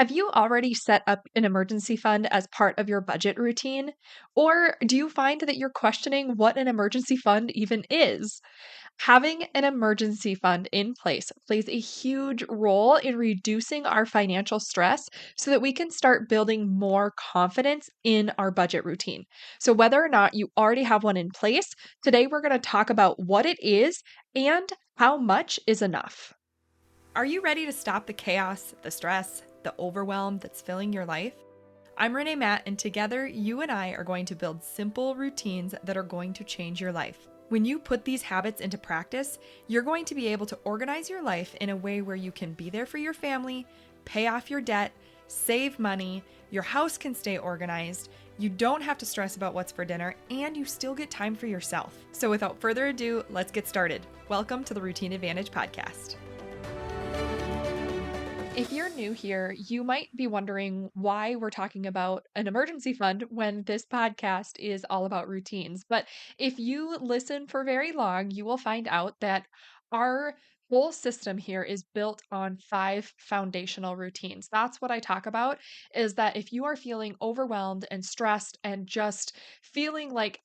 Have you already set up an emergency fund as part of your budget routine? Or do you find that you're questioning what an emergency fund even is? Having an emergency fund in place plays a huge role in reducing our financial stress so that we can start building more confidence in our budget routine. So, whether or not you already have one in place, today we're going to talk about what it is and how much is enough. Are you ready to stop the chaos, the stress, the overwhelm that's filling your life? I'm Renae Matt, and together you and I are going to build simple routines that are going to change your life. When you put these habits into practice, you're going to be able to organize your life in a way where you can be there for your family, pay off your debt, save money, your house can stay organized, you don't have to stress about what's for dinner, and you still get time for yourself. So without further ado, let's get started. Welcome to the Routine Advantage Podcast. If you're new here, you might be wondering why we're talking about an emergency fund when this podcast is all about routines. But if you listen for very long, you will find out that our whole system here is built on five foundational routines. That's what I talk about is that if you are feeling overwhelmed and stressed and just feeling like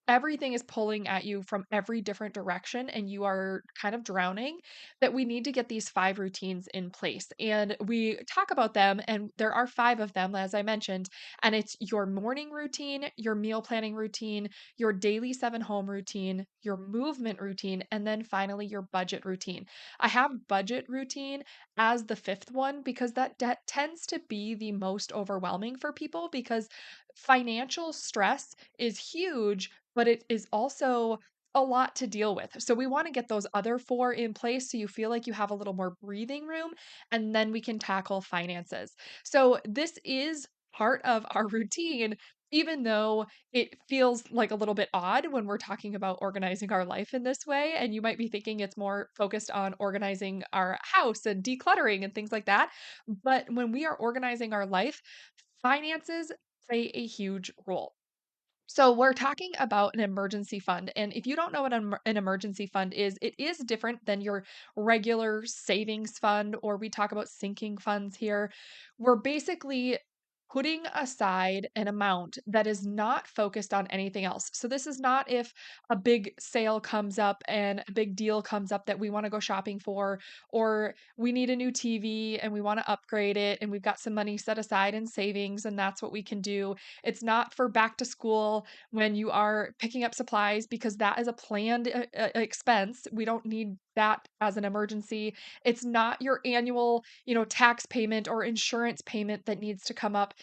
everything is pulling at you from every different direction and you are kind of drowning, that we need to get these five routines in place. And we talk about them, and there are five of them, as I mentioned. And it's your morning routine, your meal planning routine, your daily seven home routine, your movement routine, and then finally your budget routine. I have budget routine as the fifth one because that tends to be the most overwhelming for people because financial stress is huge, but it is also a lot to deal with. So we want to get those other four in place so you feel like you have a little more breathing room, and then we can tackle finances. So this is part of our routine, even though it feels like a little bit odd when we're talking about organizing our life in this way. And you might be thinking it's more focused on organizing our house and decluttering and things like that. But when we are organizing our life, finances play a huge role. So we're talking about an emergency fund. And if you don't know what an emergency fund is, it is different than your regular savings fund, or we talk about sinking funds here. We're basically putting aside an amount that is not focused on anything else. So this is not if a big sale comes up and a big deal comes up that we want to go shopping for, or we need a new TV and we want to upgrade it and we've got some money set aside in savings and that's what we can do. It's not for back to school when you are picking up supplies because that is a planned expense. We don't need that as an emergency. It's not your annual, tax payment or insurance payment that needs to come up.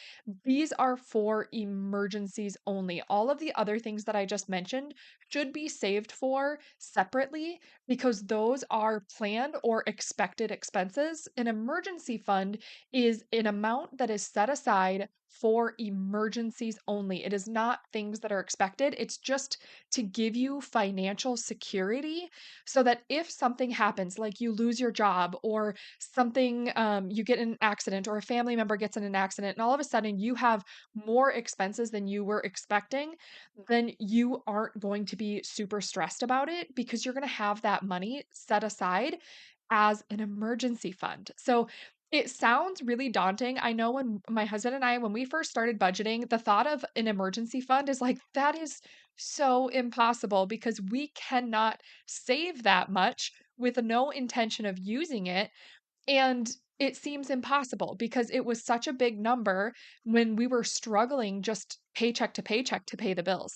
These are for emergencies only. All of the other things that I just mentioned should be saved for separately because those are planned or expected expenses. An emergency fund is an amount that is set aside for emergencies only. It is not things that are expected. It's just to give you financial security so that if something happens, like you lose your job or something, you get in an accident or a family member gets in an accident, and all of a sudden you have more expenses than you were expecting, then you aren't going to be super stressed about it because you're going to have that money set aside as an emergency fund. So it sounds really daunting. I know when my husband and I, when we first started budgeting, the thought of an emergency fund is like, that is so impossible because we cannot save that much with no intention of using it. And it seems impossible because it was such a big number when we were struggling just paycheck to pay the bills.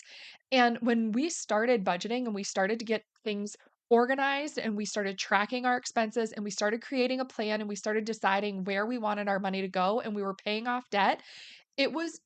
And when we started budgeting and we started to get things organized and we started tracking our expenses and we started creating a plan and we started deciding where we wanted our money to go and we were paying off debt, it was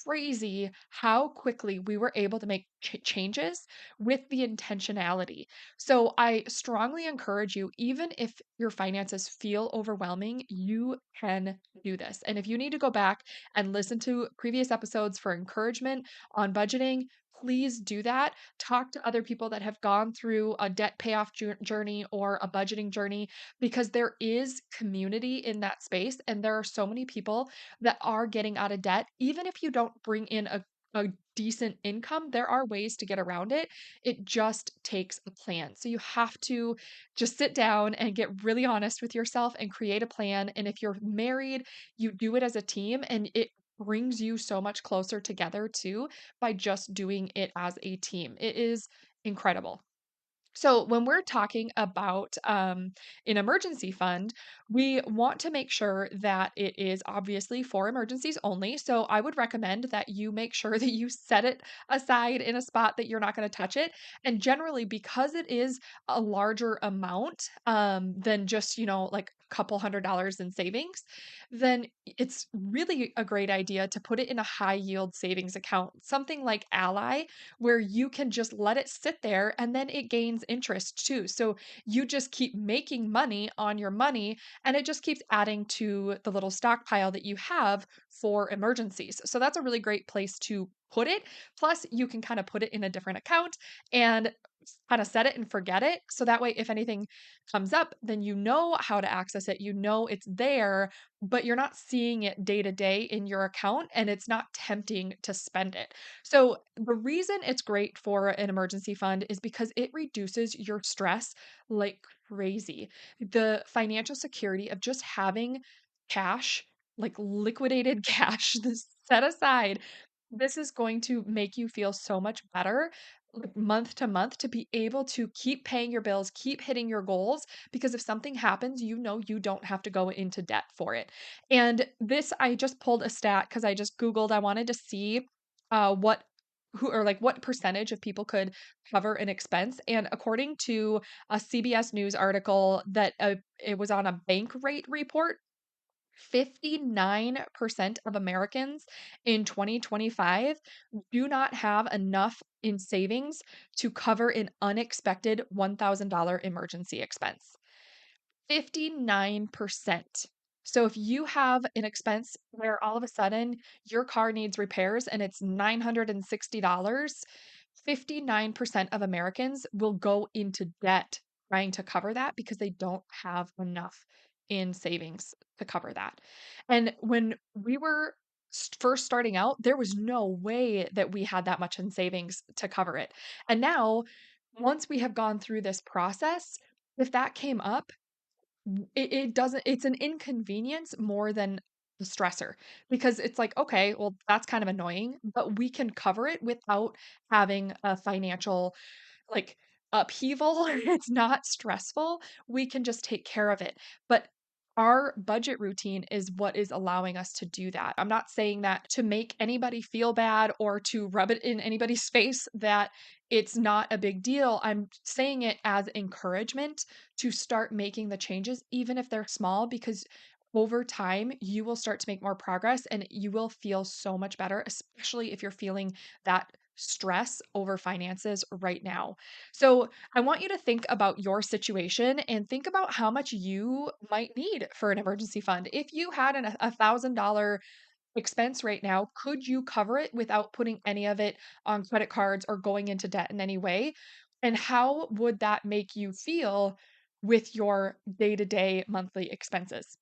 crazy how quickly we were able to make changes with the intentionality. So I strongly encourage you, even if your finances feel overwhelming, you can do this. And if you need to go back and listen to previous episodes for encouragement on budgeting, please do that. Talk to other people that have gone through a debt payoff journey or a budgeting journey because there is community in that space. And there are so many people that are getting out of debt, even if you don't bring in a a decent income, there are ways to get around it. It just takes a plan. So you have to just sit down and get really honest with yourself and create a plan. And if you're married, you do it as a team and it brings you so much closer together too by just doing it as a team. It is incredible. So, when we're talking about an emergency fund, we want to make sure that it is obviously for emergencies only. So, I would recommend that you make sure that you set it aside in a spot that you're not going to touch it. And generally, because it is a larger amount than just, like a couple $100 in savings, then it's really a great idea to put it in a high yield savings account, something like Ally where you can just let it sit there and then it gains interest too. So you just keep making money on your money and it just keeps adding to the little stockpile that you have for emergencies. So that's a really great place to put it. Plus, you can kind of put it in a different account and kind of set it and forget it. So that way, if anything comes up, then you know how to access it. You know it's there, but you're not seeing it day to day in your account and it's not tempting to spend it. So, the reason it's great for an emergency fund is because it reduces your stress like crazy. The financial security of just having cash, like liquidated cash, this set aside, this is going to make you feel so much better like month to month to be able to keep paying your bills, keep hitting your goals because if something happens, you know you don't have to go into debt for it. And this I just pulled a stat cuz I just googled I wanted to see what who or like what percentage of people could cover an expense and according to a CBS News article that it was on a bank rate report 59% of Americans in 2025 do not have enough in savings to cover an unexpected $1,000 emergency expense. 59%. So if you have an expense where all of a sudden your car needs repairs and it's $960, 59% of Americans will go into debt trying to cover that because they don't have enough in savings to cover that. And when we were first starting out, there was no way that we had that much in savings to cover it. And now, once we have gone through this process, if that came up, it doesn't it's an inconvenience more than the stressor because it's like, okay, well, that's kind of annoying, but we can cover it without having a financial like upheaval. It's not stressful. We can just take care of it. But our budget routine is what is allowing us to do that. I'm not saying that to make anybody feel bad or to rub it in anybody's face that it's not a big deal. I'm saying it as encouragement to start making the changes, even if they're small, because over time you will start to make more progress and you will feel so much better, especially if you're feeling that stress over finances right now. So, I want you to think about your situation and think about how much you might need for an emergency fund. If you had a $1,000 expense right now, could you cover it without putting any of it on credit cards or going into debt in any way? And how would that make you feel with your day to day monthly expenses?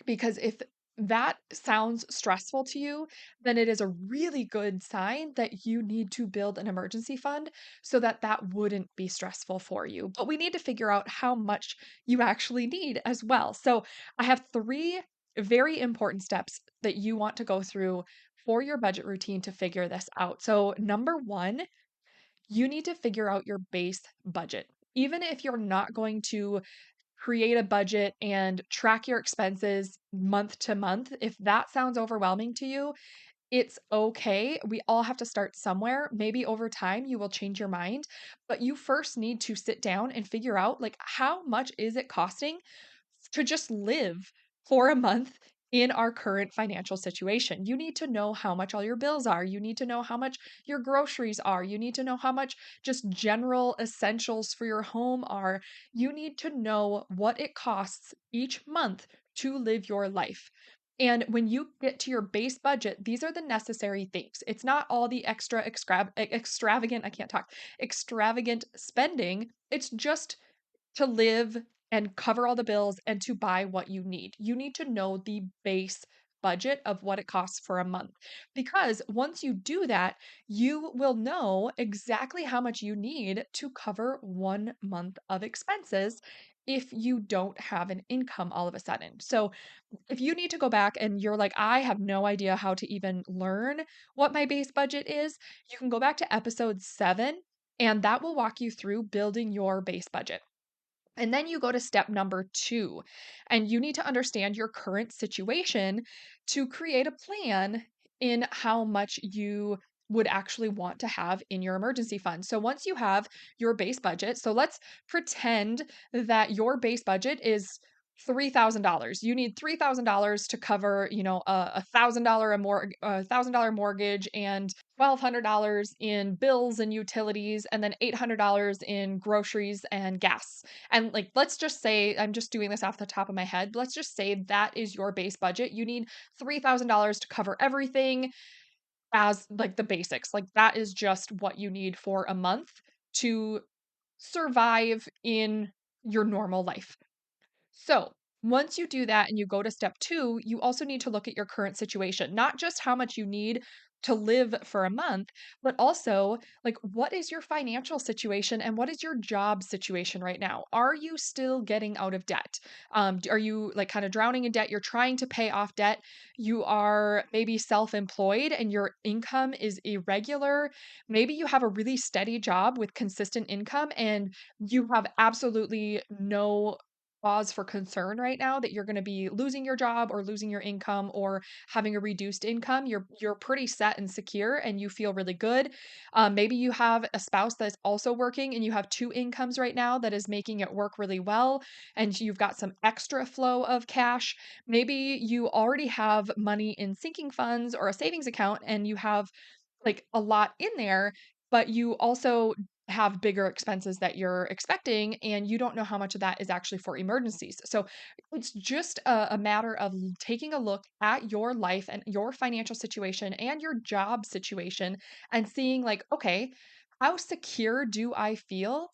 Because if that sounds stressful to you, then it is a really good sign that you need to build an emergency fund so that that wouldn't be stressful for you. But we need to figure out how much you actually need as well. So I have three very important steps that you want to go through for your budget routine to figure this out. So, number one, you need to figure out your base budget. Even if you're not going to create a budget and track your expenses month to month. If that sounds overwhelming to you, it's okay. We all have to start somewhere. Maybe over time you will change your mind, but you first need to sit down and figure out like how much is it costing to just live for a month in our current financial situation. You need to know how much all your bills are. You need to know how much your groceries are. You need to know how much just general essentials for your home are. You need to know what it costs each month to live your life. And when you get to your base budget, these are the necessary things. It's not all the extravagant, I can't talk, extravagant spending. It's just to live and cover all the bills and to buy what you need. You need to know the base budget of what it costs for a month. Because once you do that, you will know exactly how much you need to cover 1 month of expenses if you don't have an income all of a sudden. So if you need to go back and you're like, I have no idea how to even learn what my base budget is, you can go back to episode 7, and that will walk you through building your base budget. And then you go to step number 2, and you need to understand your current situation to create a plan in how much you would actually want to have in your emergency fund. So once you have your base budget, so let's pretend that your base budget is $3,000. You need $3,000 to cover, $1,000 mortgage and $1,200 in bills and utilities, and then $800 in groceries and gas. And like, let's just say, I'm just doing this off the top of my head. Let's just say that is your base budget. You need $3,000 to cover everything as like the basics. Like, that is just what you need for a month to survive in your normal life. So, once you do that and you go to step 2, you also need to look at your current situation, not just how much you need to live for a month, but also like, what is your financial situation and what is your job situation right now? Are you still getting out of debt? Are you like kind of drowning in debt? You're trying to pay off debt. You are maybe self employed and your income is irregular. Maybe you have a really steady job with consistent income and you have absolutely no cause for concern right now that you're going to be losing your job or losing your income or having a reduced income. You're pretty set and secure and you feel really good. Maybe you have a spouse that's also working and you have two incomes right now that is making it work really well, and you've got some extra flow of cash. Maybe you already have money in sinking funds or a savings account and you have like a lot in there, but you also have bigger expenses that you're expecting and you don't know how much of that is actually for emergencies. So it's just a matter of taking a look at your life and your financial situation and your job situation and seeing like, okay, how secure do I feel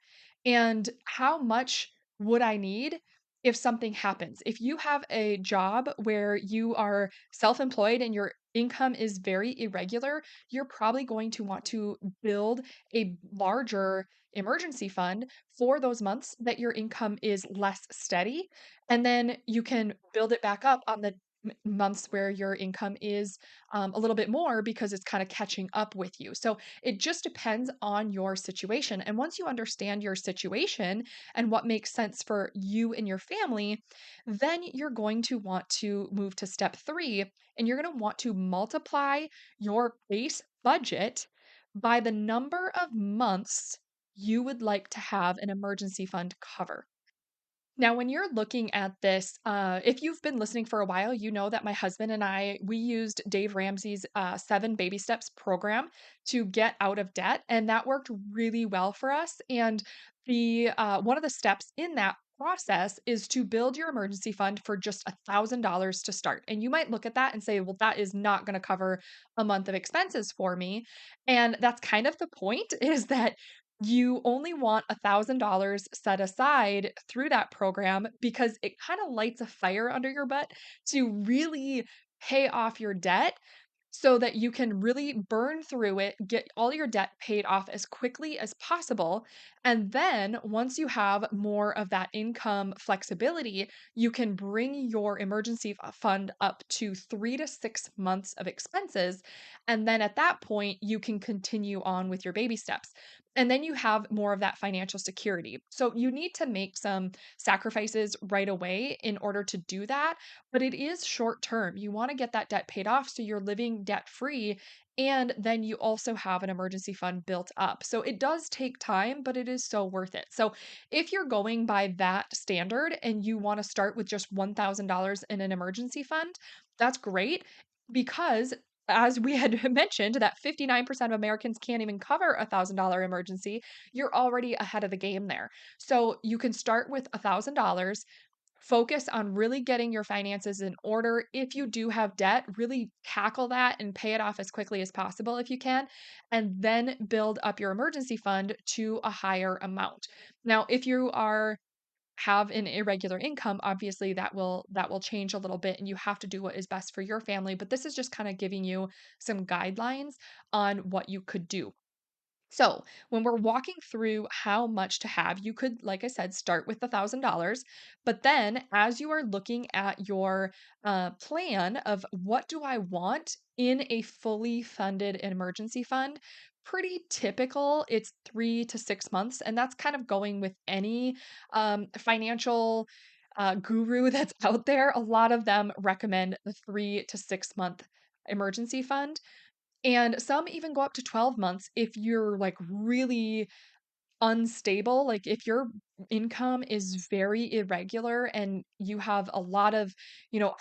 and how much would I need if something happens? If you have a job where you are self-employed and your income is very irregular, you're probably going to want to build a larger emergency fund for those months that your income is less steady. And then you can build it back up on the months where your income is a little bit more because it's kind of catching up with you. So it just depends on your situation. And once you understand your situation and what makes sense for you and your family, then you're going to want to move to step 3, and you're going to want to multiply your base budget by the number of months you would like to have an emergency fund cover. Now, when you're looking at this, if you've been listening for a while, you know that my husband and I, we used Dave Ramsey's 7 baby steps program to get out of debt, and that worked really well for us. And the one of the steps in that process is to build your emergency fund for just $1,000 to start. And you might look at that and say, well, that is not going to cover a month of expenses for me. And that's kind of the point, is that you only want $1,000 set aside through that program because it kind of lights a fire under your butt to really pay off your debt so that you can really burn through it, get all your debt paid off as quickly as possible. And then once you have more of that income flexibility, you can bring your emergency fund up to 3 to 6 months of expenses. And then at that point, you can continue on with your baby steps. And then you have more of that financial security. So you need to make some sacrifices right away in order to do that, but it is short term. You want to get that debt paid off so you're living debt free. And then you also have an emergency fund built up. So it does take time, but it is so worth it. So if you're going by that standard and you want to start with just $1,000 in an emergency fund, that's great, because as we had mentioned, that 59% of Americans can't even cover a $1,000 emergency. You're already ahead of the game there. So you can start with $1,000. Focus on really getting your finances in order. If you do have debt, really tackle that and pay it off as quickly as possible if you can, and then build up your emergency fund to a higher amount. Now, if you are have an irregular income, obviously that will change a little bit and you have to do what is best for your family, but this is just kind of giving you some guidelines on what you could do. So, when we're walking through how much to have, you could, like I said, start with the $1,000. But then, as you are looking at your plan of what do I want in a fully funded emergency fund, pretty typical. It's 3 to 6 months. And that's kind of going with any financial guru that's out there. A lot of them recommend the 3 to 6 month emergency fund, and some even go up to 12 months if you're, like, really unstable, like, if your income is very irregular and you have a lot of,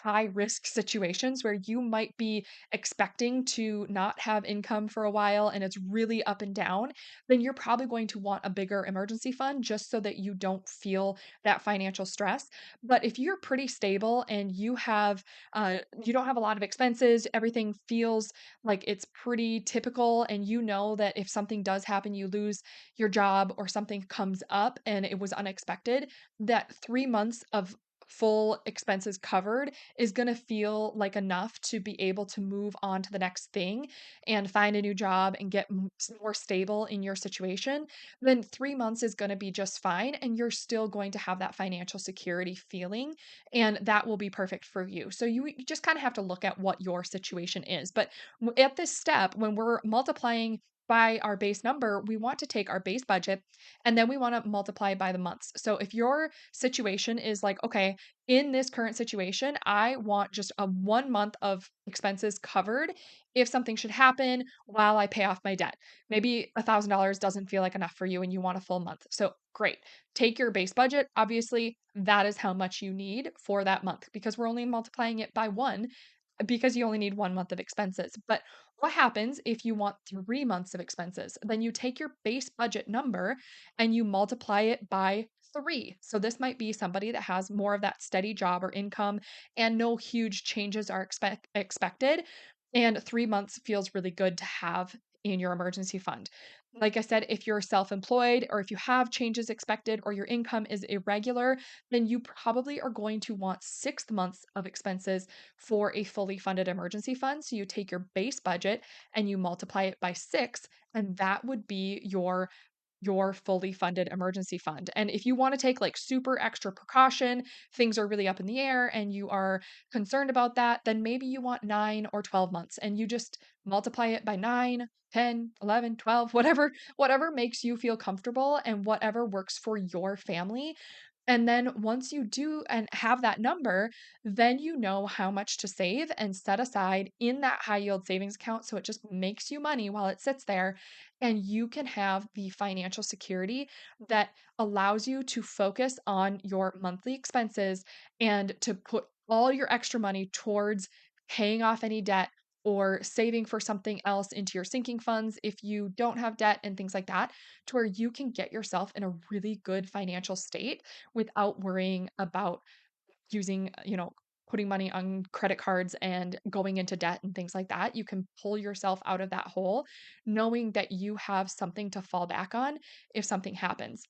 high risk situations where you might be expecting to not have income for a while and it's really up and down, then you're probably going to want a bigger emergency fund just so that you don't feel that financial stress. But if you're pretty stable and you don't have a lot of expenses, everything feels like it's pretty typical, and you know that if something does happen, you lose your job or something comes up and it was unexpected, that 3 months of full expenses covered is gonna feel like enough to be able to move on to the next thing and find a new job and get more stable in your situation, then 3 months is gonna be just fine, and you're still going to have that financial security feeling, and that will be perfect for you. So you just kinda have to look at what your situation is. But at this step, when we're multiplying by our base number, we want to take our base budget and then we want to multiply by the months. So if your situation is like, okay, in this current situation, I want just a 1 month of expenses covered if something should happen while I pay off my debt. Maybe $1,000 doesn't feel like enough for you and you want a full month. So great. Take your base budget. Obviously, that is how much you need for that month because we're only multiplying it by one because you only need 1 month of expenses. But what happens if you want 3 months of expenses? Then you take your base budget number and you multiply it by three. So this might be somebody that has more of that steady job or income and no huge changes are expected. And 3 months feels really good to have in your emergency fund. Like I said, if you're self employed or if you have changes expected or your income is irregular, then you probably are going to want 6 months of expenses for a fully funded emergency fund. So you take your base budget and you multiply it by six, and that would be your fully funded emergency fund. And if you want to take like super extra precaution, things are really up in the air and you are concerned about that, then maybe you want 9 or 12 months and you just multiply it by 9, 10, 11, 12, whatever makes you feel comfortable and whatever works for your family. And then once you do and have that number, then you know how much to save and set aside in that high yield savings account. So it just makes you money while it sits there. And you can have the financial security that allows you to focus on your monthly expenses and to put all your extra money towards paying off any debt or saving for something else into your sinking funds if you don't have debt and things like that, to where you can get yourself in a really good financial state without worrying about using, putting money on credit cards and going into debt and things like that. You can pull yourself out of that hole knowing that you have something to fall back on if something happens.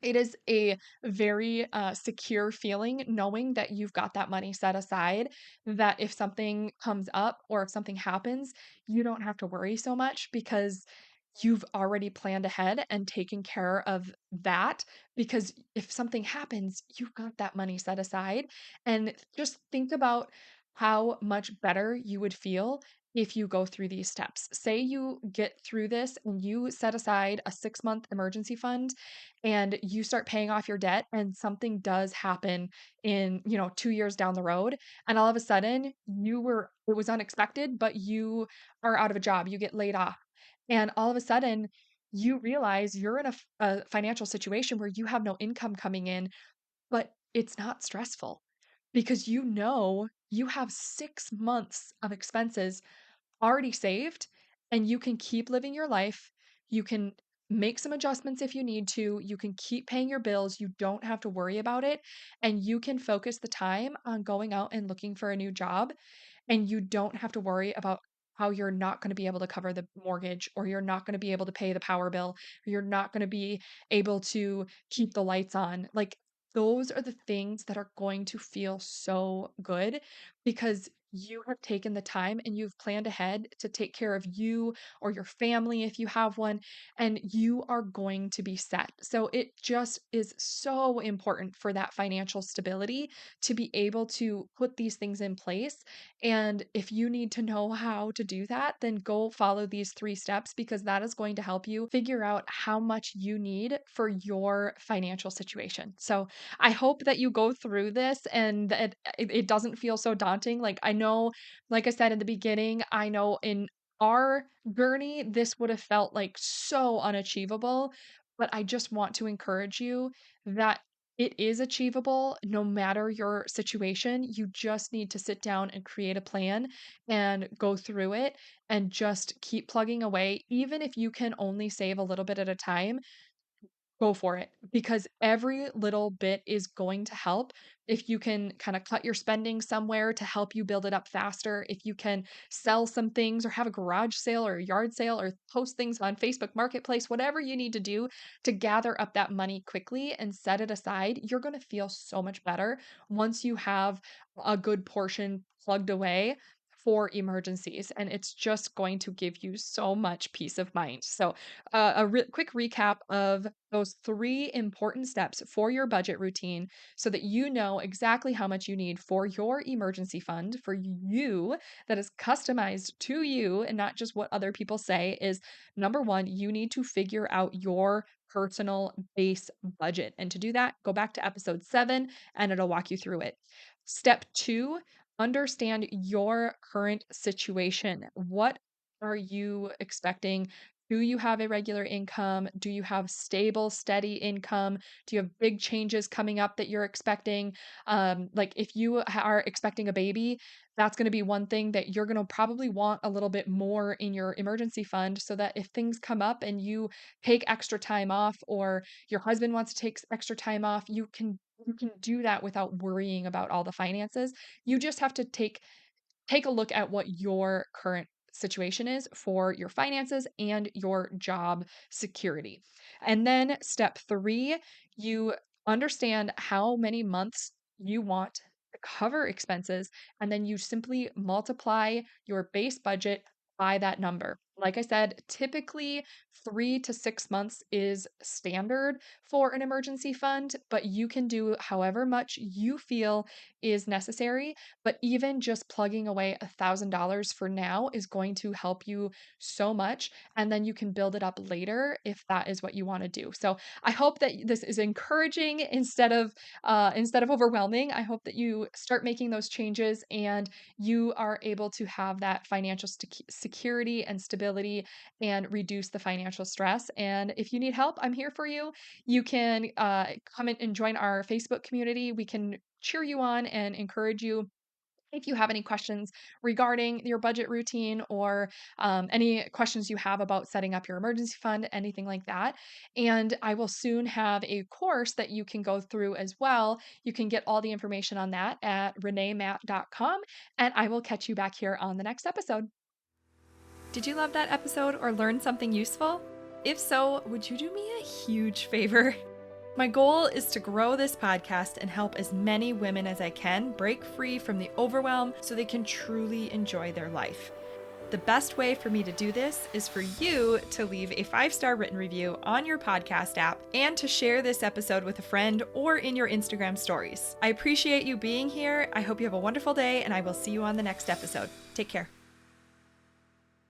It is a very secure feeling knowing that you've got that money set aside, that if something comes up or if something happens, you don't have to worry so much because you've already planned ahead and taken care of that. Because if something happens, you've got that money set aside. And just think about how much better you would feel if you go through these steps. Say you get through this and you set aside a 6 month emergency fund and you start paying off your debt and something does happen in 2 years down the road, and all of a sudden it was unexpected, but you are out of a job, you get laid off, and all of a sudden you realize you're in a financial situation where you have no income coming in, but it's not stressful because you know you have 6 months of expenses already saved, and you can keep living your life. You can make some adjustments if you need to. You can keep paying your bills. You don't have to worry about it. And you can focus the time on going out and looking for a new job. And you don't have to worry about how you're not going to be able to cover the mortgage, or you're not going to be able to pay the power bill, or you're not going to be able to keep the lights on. Like, those are the things that are going to feel so good because you have taken the time and you've planned ahead to take care of you or your family if you have one, and you are going to be set. So it just is so important for that financial stability to be able to put these things in place. And if you need to know how to do that, then go follow these 3 steps because that is going to help you figure out how much you need for your financial situation. So I hope that you go through this and that it doesn't feel so daunting. Like I know, like I said in the beginning, I know in our journey, this would have felt like so unachievable, but I just want to encourage you that it is achievable no matter your situation. You just need to sit down and create a plan and go through it and just keep plugging away. Even if you can only save a little bit at a time, go for it because every little bit is going to help. If you can kind of cut your spending somewhere to help you build it up faster, if you can sell some things or have a garage sale or a yard sale or post things on Facebook Marketplace, whatever you need to do to gather up that money quickly and set it aside, you're going to feel so much better once you have a good portion plugged away for emergencies. And it's just going to give you so much peace of mind. So, quick recap of those 3 important steps for your budget routine so that you know exactly how much you need for your emergency fund for you that is customized to you and not just what other people say is number 1, you need to figure out your personal base budget. And to do that, go back to episode 7 and it'll walk you through it. Step 2, understand your current situation. What are you expecting? Do you have a regular income? Do you have stable, steady income? Do you have big changes coming up that you're expecting? Like if you are expecting a baby, that's going to be one thing that you're going to probably want a little bit more in your emergency fund so that if things come up and you take extra time off or your husband wants to take extra time off, you can do that without worrying about all the finances. You just have to take a look at what your current situation is for your finances and your job security. And then step 3, you understand how many months you want to cover expenses, and then you simply multiply your base budget by that number. Like I said, typically 3 to 6 months is standard for an emergency fund, but you can do however much you feel is necessary. But even just plugging away $1,000 for now is going to help you so much. And then you can build it up later if that is what you want to do. So I hope that this is encouraging instead of overwhelming. I hope that you start making those changes and you are able to have that financial security and stability and reduce the financial stress. And if you need help, I'm here for you. You can come in and join our Facebook community. We can cheer you on and encourage you if you have any questions regarding your budget routine or any questions you have about setting up your emergency fund, anything like that. And I will soon have a course that you can go through as well. You can get all the information on that at reneemat.com. And I will catch you back here on the next episode. Did you love that episode or learn something useful? If so, would you do me a huge favor? My goal is to grow this podcast and help as many women as I can break free from the overwhelm so they can truly enjoy their life. The best way for me to do this is for you to leave a 5-star written review on your podcast app and to share this episode with a friend or in your Instagram stories. I appreciate you being here. I hope you have a wonderful day, and I will see you on the next episode. Take care.